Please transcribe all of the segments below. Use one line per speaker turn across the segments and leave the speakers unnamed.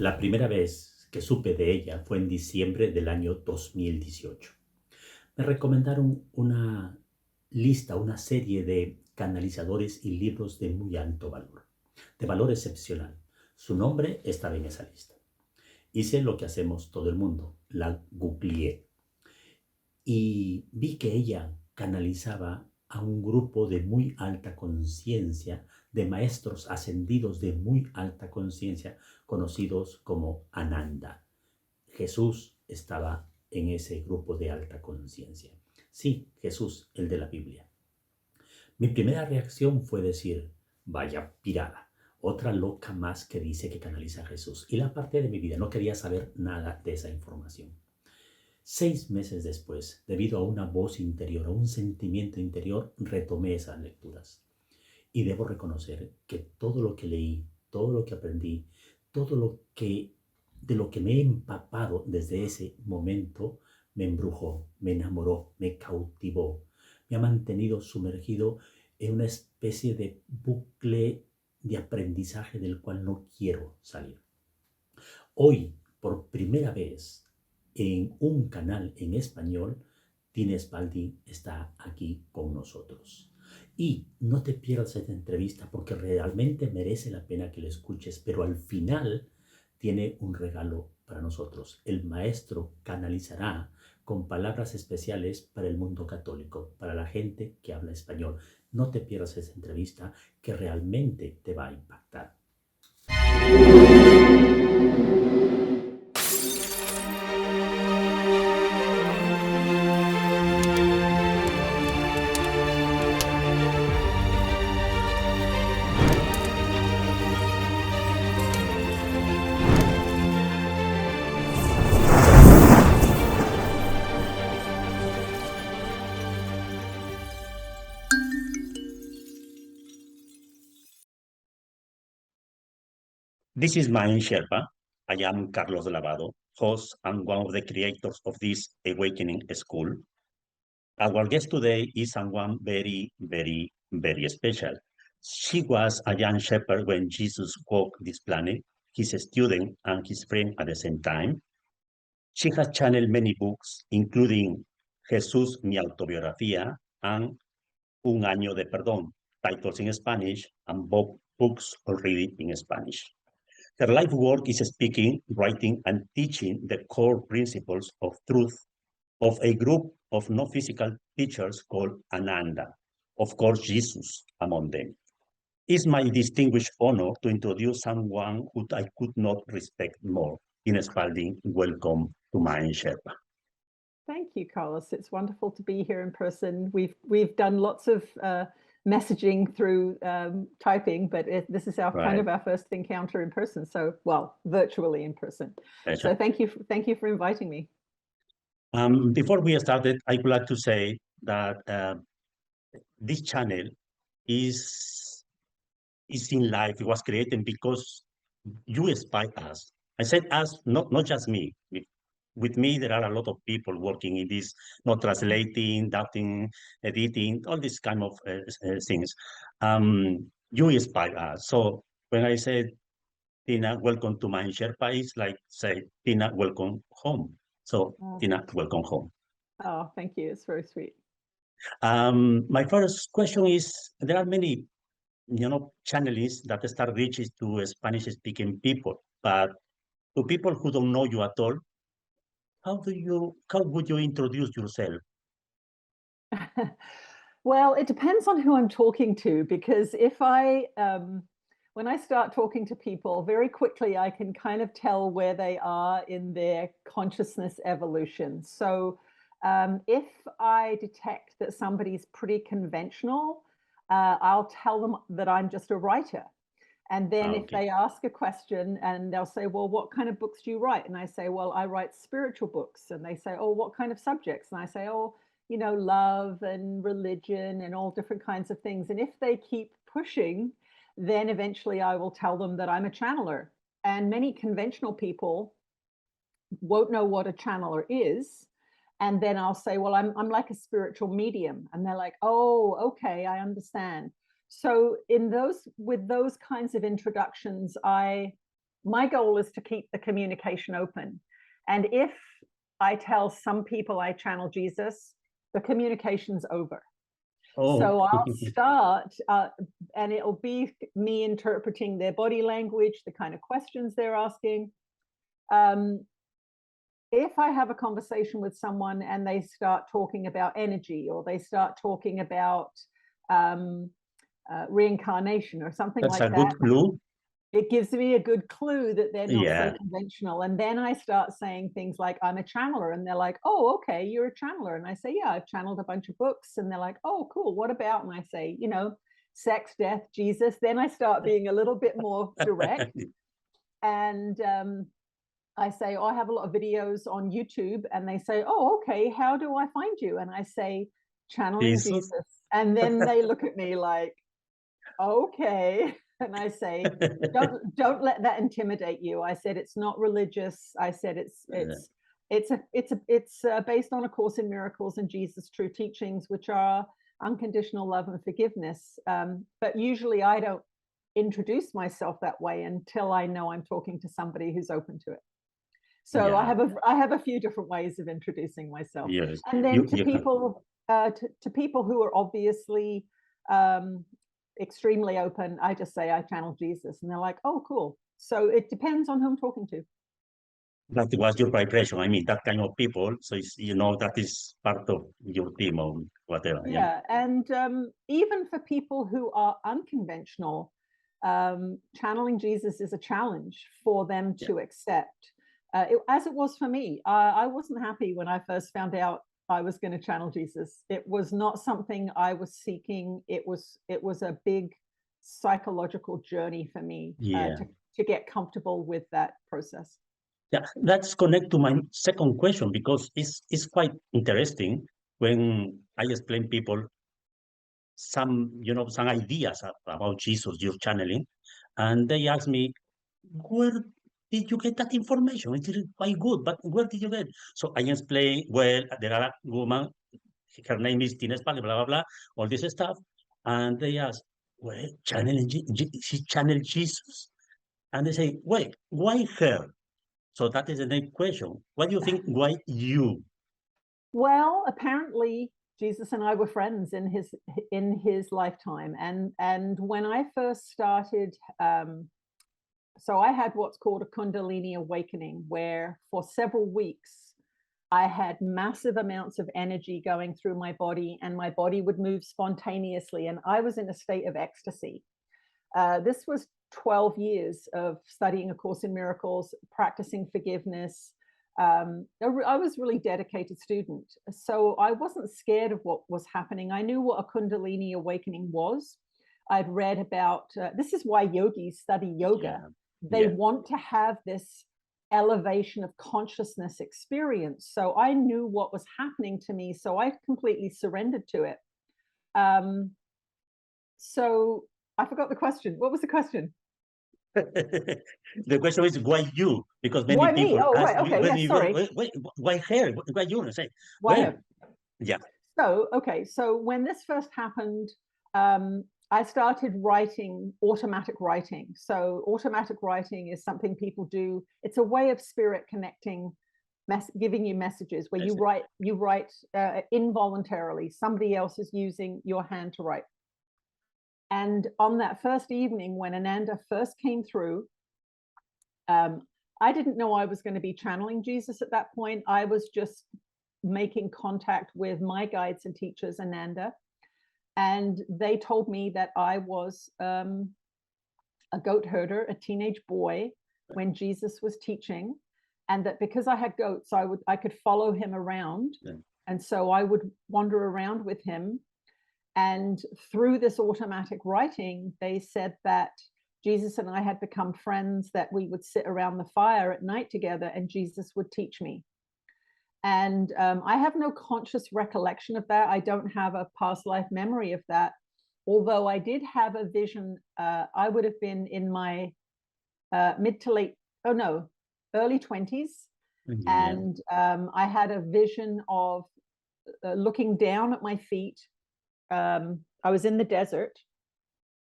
La primera vez que supe de ella fue en diciembre del año 2018. Me recomendaron una lista, una serie de canalizadores y libros de muy alto valor, de valor excepcional. Su nombre estaba en esa lista. Hice lo que hacemos todo el mundo, la googleé y vi que ella canalizaba a un grupo de muy alta conciencia, de maestros ascendidos de muy alta conciencia, conocidos como Ananda. Jesús estaba en ese grupo de alta conciencia. Sí, Jesús, el de la Biblia. Mi primera reacción fue decir, vaya pirada, otra loca más que dice que canaliza a Jesús. Y la parte de mi vida no quería saber nada de esa información. 6 meses después, debido a una voz interior, a un sentimiento interior, retomé esas lecturas. Y debo reconocer que todo lo que leí, todo lo que aprendí, todo lo que de lo que me he empapado desde ese momento, me embrujó, me enamoró, me cautivó, me ha mantenido sumergido en una especie de bucle de aprendizaje del cual no quiero salir. Hoy, por primera vez, en un canal en español, Louise Spalding está aquí con nosotros. Y no te pierdas esta entrevista porque realmente merece la pena que la escuches, pero al final tiene un regalo para nosotros. El maestro canalizará con palabras especiales para el mundo católico, para la gente que habla español. No te pierdas esa entrevista que realmente te va a impactar. This is Mayan Sherpa. I am Carlos Lavado, host and one of the creators of this Awakening School. Our guest today is someone very, very, very special. She was a young shepherd when Jesus walked this planet, his student and his friend at the same time. She has channeled many books, including Jesús, mi autobiografía, and Un año de perdón, titles in Spanish, and both books already in Spanish. Her life work is speaking, writing, and teaching the core principles of truth of a group of no-physical teachers called Ananda, of course Jesus among them. It's my distinguished honor to introduce someone who I could not respect more. Louise Spalding, welcome to Mayan Sherpa.
Thank you, Carlos. It's wonderful to be here in person. We've done lots of messaging through typing, but this is kind of our first encounter in person. So, well, virtually in person.
Pleasure.
So thank you for inviting me.
Before we started, I would like to say that this channel is in life. It was created because you inspired us. I said us, not just me. With me, there are a lot of people working in this, not translating, doubting, editing, all these kind of things. You inspire us. So when I said, Tina, welcome to my Sherpa, it's like say, Tina, welcome home. So Tina, welcome home.
Oh, thank you. It's very sweet.
My first question is, there are many, channels that start reaching to Spanish-speaking people, but to people who don't know you at all, how would you introduce yourself?
Well, it depends on who I'm talking to, because if when I start talking to people, very quickly I can kind of tell where they are in their consciousness evolution. So if I detect that somebody's pretty conventional, I'll tell them that I'm just a writer. And then if they ask a question and they'll say, well, what kind of books do you write? And I say, well, I write spiritual books. And they say, oh, what kind of subjects? And I say, oh, love and religion and all different kinds of things. And if they keep pushing, then eventually I will tell them that I'm a channeler. And many conventional people won't know what a channeler is. And then I'll say, well, I'm like a spiritual medium. And they're like, oh, okay, I understand. So with those kinds of introductions, I my goal is to keep the communication open. And if I tell some people I channel Jesus, the communication's over.
Oh.
So I'll start, and it'll be me interpreting their body language, the kind of questions they're asking. If I have a conversation with someone and they start talking about energy, or they start talking about reincarnation or something
That's
like
a
that,
good clue.
it gives me a good clue that they're not
Yeah.
so conventional. And then I start saying things like, I'm a channeler. And they're like, oh, okay, you're a channeler. And I say, yeah, I've channeled a bunch of books. And they're like, oh, cool. What about? And I say, you know, sex, death, Jesus. Then I start being a little bit more direct. And I say, oh, I have a lot of videos on YouTube. And they say, oh, okay, how do I find you? And I say, channeling Jesus. And then they look at me like, okay. And I say, don't let that intimidate you. I said, it's not religious. I said, it's based on A Course in Miracles and Jesus' true teachings, which are unconditional love and forgiveness. But usually I don't introduce myself that way until I know I'm talking to somebody who's open to it. So yeah. I have a few different ways of introducing myself.
Yes.
And then to people who are obviously extremely open, I just say I channel Jesus, and they're like, oh, cool. So it depends on who I'm talking to.
That was your vibration. I mean, that kind of people. So it's, you know, that is part of your team or whatever.
Yeah, and even for people who are unconventional, channeling Jesus is a challenge for them to accept. As it was for me. I wasn't happy when I first found out I was going to channel Jesus. It was not something I was seeking. It was a big psychological journey for me to get comfortable with that process.
Yeah, let's connect to my second question, because it's quite interesting when I explain people some ideas about Jesus, your channeling, and they ask me, where did you get that information? It is quite good, but where did you get? So I explain, well, there are a woman, her name is Tina Spalding, blah, blah, blah, all this stuff. And they ask, well, she channeled Jesus. And they say, wait, why her? So that is the next question. What do you think, why you?
Well, apparently Jesus and I were friends in his lifetime. And when I first started, so I had what's called a Kundalini awakening, where for several weeks, I had massive amounts of energy going through my body, and my body would move spontaneously. And I was in a state of ecstasy. This was 12 years of studying A Course in Miracles, practicing forgiveness. I was a really dedicated student. So I wasn't scared of what was happening. I knew what a Kundalini awakening was. I'd read about, this is why yogis study yoga.
Yeah.
They want to have this elevation of consciousness experience. So I knew what was happening to me. So I completely surrendered to it. So I forgot the question. What was the question?
The question is, why you? Because many
why
people
me? Oh,
ask,
right. Okay. Yes, sorry.
Why her? Why you? Say,
why
well,
her?
Yeah.
So, okay. So when this first happened, I started writing automatic writing. So automatic writing is something people do. It's a way of spirit connecting, giving you messages where you write involuntarily. Somebody else is using your hand to write. And on that first evening, when Ananda first came through, I didn't know I was going to be channeling Jesus at that point. I was just making contact with my guides and teachers, Ananda. And they told me that I was a goat herder, a teenage boy, when Jesus was teaching, and that because I had goats, I could follow him around. Yeah. And so I would wander around with him. And through this automatic writing, they said that Jesus and I had become friends, that we would sit around the fire at night together and Jesus would teach me. And I have no conscious recollection of that. I don't have a past life memory of that. Although I did have a vision, I would have been in my early 20s. Yeah. And I had a vision of looking down at my feet. I was in the desert.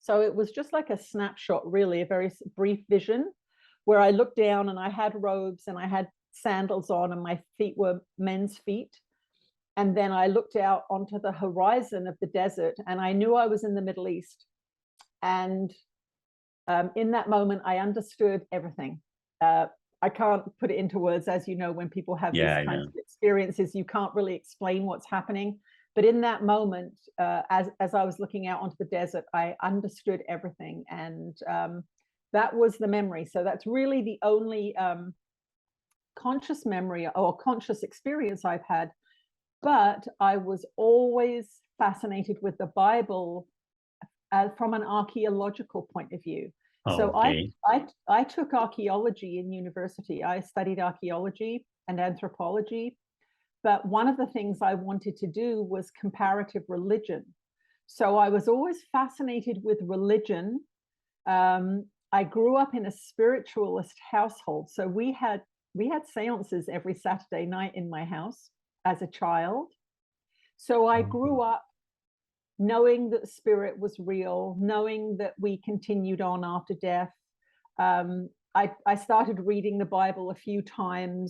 So it was just like a snapshot, really, a very brief vision. where I looked down and I had robes and I had sandals on and my feet were men's feet. And then I looked out onto the horizon of the desert and I knew I was in the Middle East. And in that moment, I understood everything. I can't put it into words, as you know, when people have
Yeah,
these
I
kinds
know.
of experiences, you can't really explain what's happening. But in that moment, as I was looking out onto the desert, I understood everything. And that was the memory. So that's really the only conscious memory or conscious experience I've had. But I was always fascinated with the Bible from an archaeological point of view. So
Okay.
I took archaeology in university. I studied archaeology and anthropology, but one of the things I wanted to do was comparative religion. So I was always fascinated with religion. I grew up in a spiritualist household, so we had seances every Saturday night in my house as a child. So I grew up knowing that spirit was real, knowing that we continued on after death. I started reading the Bible a few times